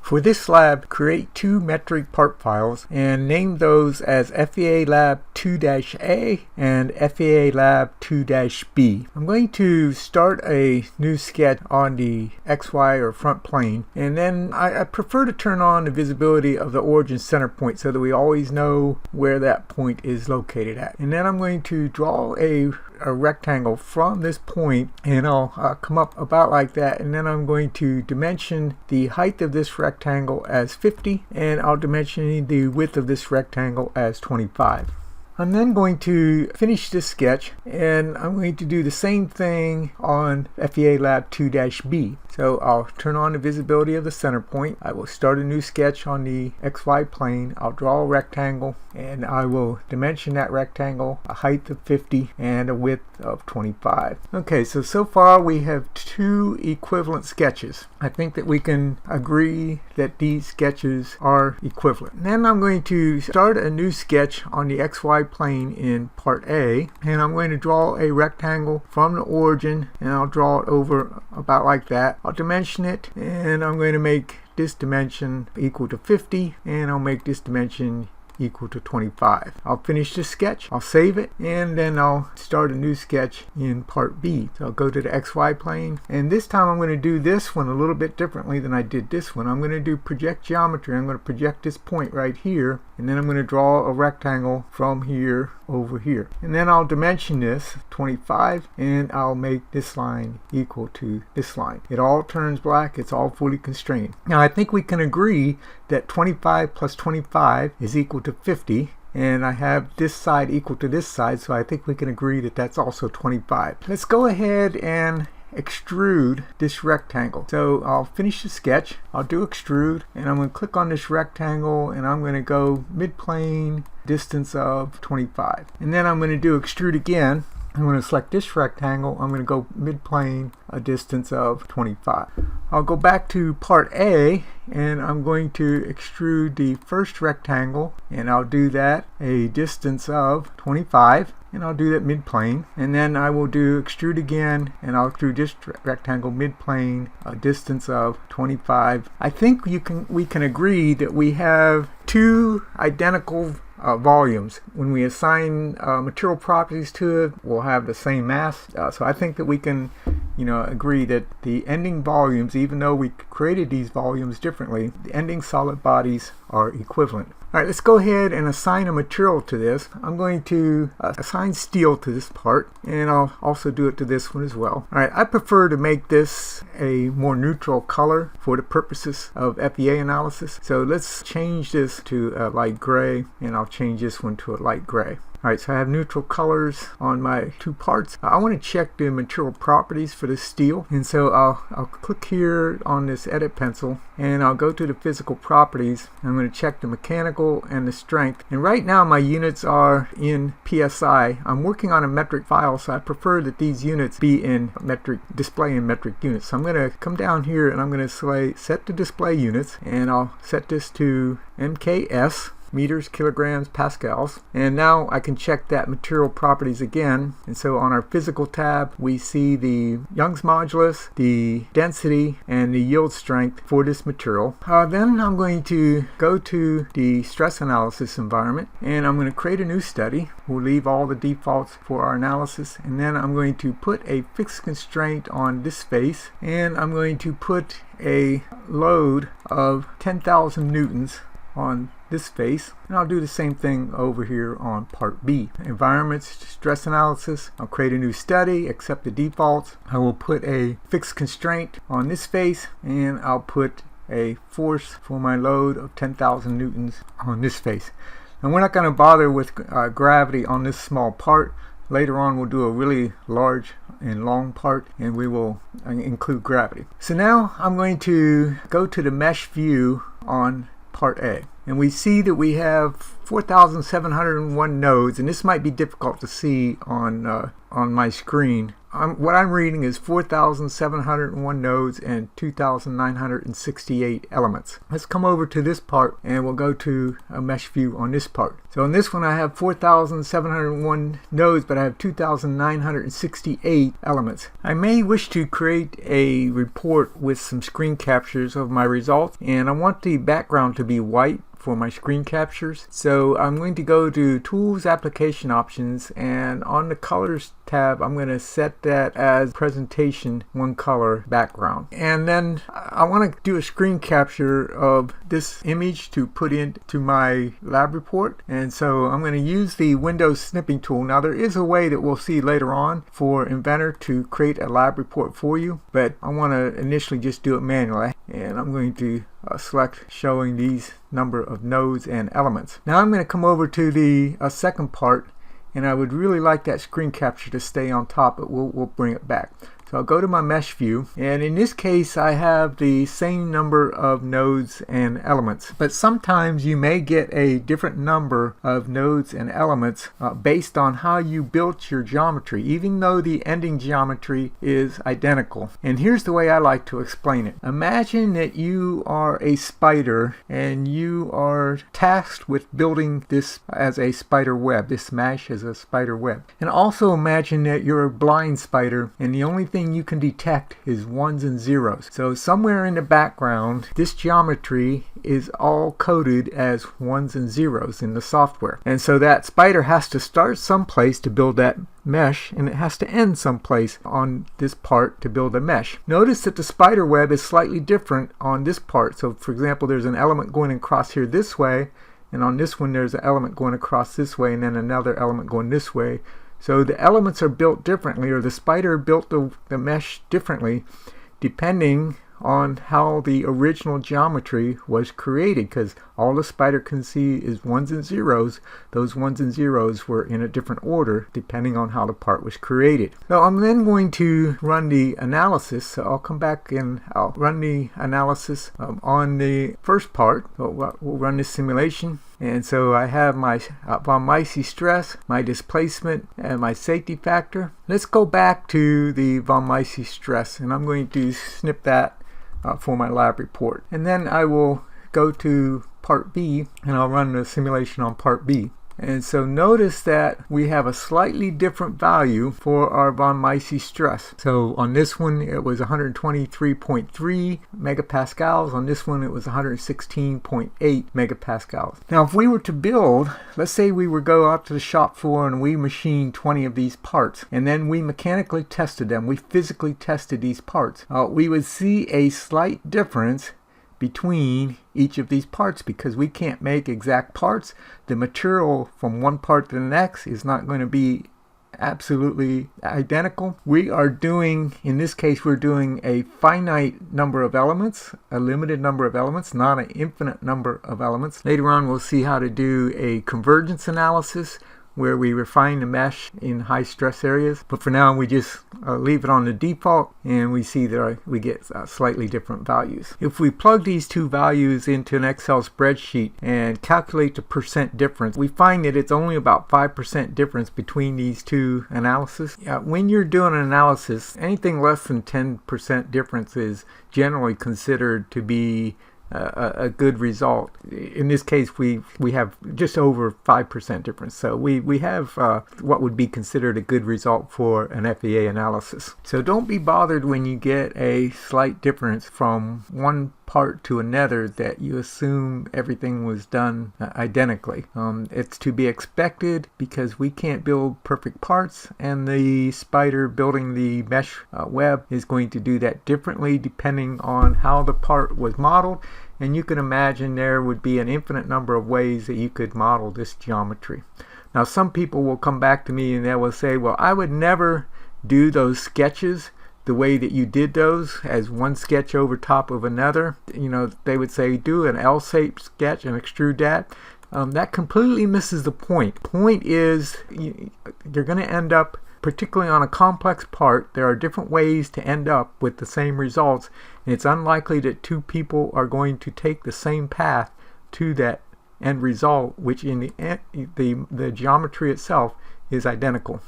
For this lab, create two metric part files and name those as FEA Lab 2-A and FEA Lab 2-B. I'm going to start a new sketch on the XY or front plane, and then I prefer to turn on the visibility of the origin center point so that we always know where that point is located at. And then I'm going to draw a rectangle from this point, and I'll come up about like that, and then I'm going to dimension the height of this rectangle as 50, and I'll dimension the width of this rectangle as 25. I'm then going to finish this sketch, and I'm going to do the same thing on FEA Lab 2-B. So I'll turn on the visibility of the center point. I will start a new sketch on the XY plane. I'll draw a rectangle, and I will dimension that rectangle, a height of 50 and a width of 25. Okay, so far we have two equivalent sketches. I think that we can agree that these sketches are equivalent. And then I'm going to start a new sketch on the XY plane in part A, and I'm going to draw a rectangle from the origin, and I'll draw it over about like that. I'll dimension it, and I'm going to make this dimension equal to 50, and I'll make this dimension equal to 25. I'll finish this sketch, I'll save it, and then I'll start a new sketch in part B. So I'll go to the XY plane, and this time I'm going to do this one a little bit differently than I did this one. I'm going to do project geometry. I'm going to project this point right here, and then I'm going to draw a rectangle from here over here, and then I'll dimension this 25, and I'll make this line equal to this line. It all turns black. It's all fully constrained. Now I think we can agree that 25 plus 25 is equal to 50, and I have this side equal to this side, so I think we can agree that that's also 25. Let's go ahead and extrude this rectangle. So I'll finish the sketch, I'll do extrude, and I'm going to click on this rectangle, and I'm going to go mid-plane, distance of 25. And then I'm going to do extrude again. I'm going to select this rectangle, I'm going to go mid-plane, a distance of 25. I'll go back to part A, and I'm going to extrude the first rectangle, and I'll do that a distance of 25, and I'll do that mid-plane. And then I will do extrude again, and I'll extrude this rectangle mid-plane, a distance of 25. I think we can agree that we have two identical volumes. When we assign material properties to it, we'll have the same mass. So I think that we can agree that the ending volumes, even though we created these volumes differently, the ending solid bodies are equivalent. Alright, let's go ahead and assign a material to this. I'm going to assign steel to this part, and I'll also do it to this one as well. Alright, I prefer to make this a more neutral color for the purposes of FEA analysis. So let's change this to a light gray, and I'll change this one to a light gray. Alright, so I have neutral colors on my two parts. I want to check the material properties for the steel, and so I'll click here on this edit pencil, and I'll go to the physical properties. I'm going to check the mechanical and the strength, and right now my units are in PSI. I'm working on a metric file, so I prefer that these units be in metric, display in metric units. So I'm going to come down here, and I'm going to set the display units, and I'll set this to MKS, meters, kilograms, pascals, and now I can check that material properties again. And so on our physical tab, we see the Young's modulus, the density, and the yield strength for this material. Then I'm going to go to the stress analysis environment, and I'm going to create a new study. We'll leave all the defaults for our analysis, and then I'm going to put a fixed constraint on this face, and I'm going to put a load of 10,000 newtons on this face, and I'll do the same thing over here on part B. Environments, stress analysis. I'll create a new study, accept the defaults. I will put a fixed constraint on this face, and I'll put a force for my load of 10,000 newtons on this face. And we're not going to bother with gravity on this small part. Later on we'll do a really large and long part, and we will include gravity. So now I'm going to go to the mesh view on part A, and we see that we have 4,701 nodes, and this might be difficult to see on my screen. what I'm reading is 4,701 nodes and 2,968 elements. Let's come over to this part and we'll go to a mesh view on this part. So on this one I have 4,701 nodes, but I have 2,968 elements. I may wish to create a report with some screen captures of my results, and I want the background to be white for my screen captures. So I'm going to go to Tools, Application Options, and on the Colors tab I'm going to set that as Presentation One Color Background. And then I want to do a screen capture of this image to put into my lab report. And so I'm going to use the Windows snipping tool. Now there is a way that we'll see later on for Inventor to create a lab report for you, but I want to initially just do it manually. And I'm going to select showing these number of nodes and elements. Now I'm going to come over to the second part, and I would really like that screen capture to stay on top, but we'll bring it back. So I'll go to my mesh view, and in this case I have the same number of nodes and elements, but sometimes you may get a different number of nodes and elements based on how you built your geometry, even though the ending geometry is identical. And here's the way I like to explain it. Imagine that you are a spider and you are tasked with building this as a spider web, this mesh as a spider web. And also imagine that you're a blind spider and the only thing you can detect is ones and zeros. So somewhere in the background this geometry is all coded as ones and zeros in the software. And so that spider has to start someplace to build that mesh, and it has to end someplace on this part to build a mesh. Notice that the spider web is slightly different on this part. So for example, there's an element going across here this way, and on this one there's an element going across this way, and then another element going this way. So the elements are built differently, or the spider built the mesh differently depending on how the original geometry was created, because all the spider can see is ones and zeros. Those ones and zeros were in a different order depending on how the part was created. So I'm then going to run the analysis. So I'll come back and I'll run the analysis on the first part. So we'll run this simulation. And so I have my von Mises stress, my displacement, and my safety factor. Let's go back to the von Mises stress, and I'm going to snip that for my lab report. And then I will go to part B, and I'll run the simulation on part B. And so notice that we have a slightly different value for our von Mises stress. So on this one it was 123.3 megapascals. On this one it was 116.8 megapascals. Now if we were to build, let's say we would go out to the shop floor and we machined 20 of these parts, and then we mechanically tested them, we physically tested these parts, we would see a slight difference between each of these parts because we can't make exact parts. The material from one part to the next is not going to be absolutely identical. We are doing, in this case, we're doing a finite number of elements, a limited number of elements, not an infinite number of elements. Later on we'll see how to do a convergence analysis where we refine the mesh in high stress areas. But for now we just leave it on the default, and we see that we get slightly different values. If we plug these two values into an Excel spreadsheet and calculate the percent difference, we find that it's only about 5% difference between these two analyses. When you're doing an analysis, anything less than 10% difference is generally considered to be a good result. In this case we have just over 5% difference, so we have what would be considered a good result for an FEA analysis. So don't be bothered when you get a slight difference from one part to another that you assume everything was done identically. It's to be expected because we can't build perfect parts, and the spider building the mesh web is going to do that differently depending on how the part was modeled. And you can imagine there would be an infinite number of ways that you could model this geometry. Now some people will come back to me and they will say, well, I would never do those sketches the way that you did those as one sketch over top of another. You know, they would say do an L-shaped sketch and extrude that. That completely misses the point. The point is you're going to end up, particularly on a complex part, there are different ways to end up with the same results, and it's unlikely that two people are going to take the same path to that end result, which in the geometry itself is identical.